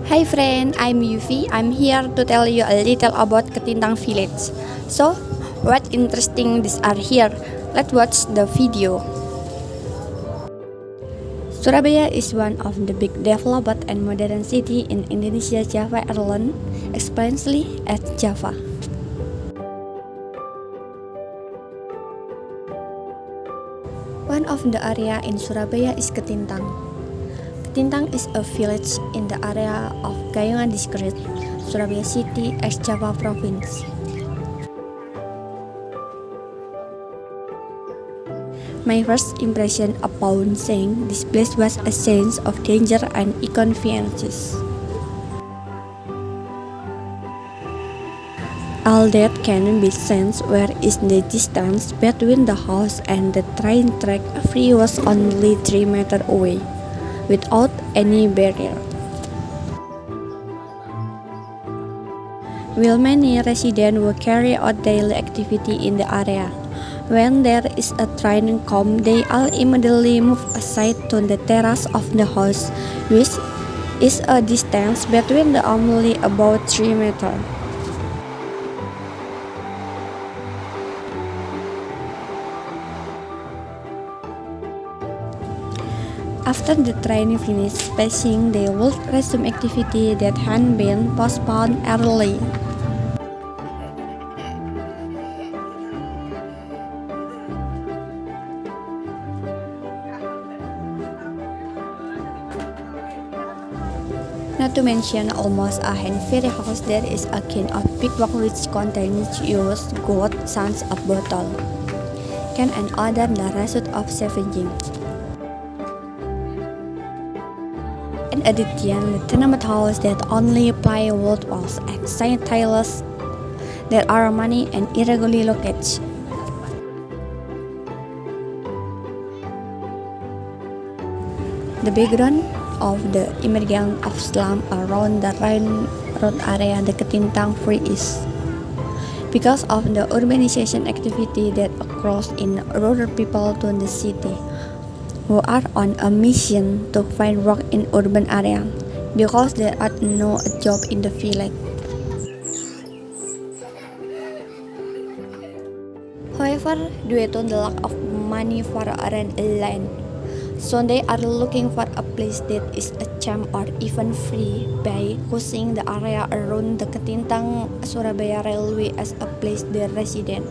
Hi friend, I'm Yuvi. I'm here to tell you a little about Ketintang village. So, what interesting things are here? Let's watch the video. Surabaya is one of the big developed and modern city in Indonesia Java Island, especially at Java. One of the area in Surabaya is Ketintang. Ketintang is a village in the area of Gayungan District, Surabaya City, ex-Java Province. My first impression upon seeing this place was a sense of danger and inconveniences. All that can be sensed where is the distance between the house and the train track free was only 3 meters away, without any barrier. While many residents will carry out daily activity in the area, when there is a train come, they all immediately move aside to the terrace of the house, which is a distance between the only about 3 meters. After the train finished passing, they would resume activity that had been postponed early. Not to mention almost a very house there is a kind of big box which contains used gold, suns of bottle, can and other the result of scavenging. In addition, the tenement house that only plywood walls and side tiles that are many and irregularly located. The background of the emergence of slum around the railroad area the Ketintang Free is because of the urbanization activity that occurs in rural people to the city who are on a mission to find work in urban area because there are no job in the village. However, due to the lack of money for a rent land, so they are looking for a place that is a cheap or even free by choosing the area around the Ketintang Surabaya Railway as a place they resident.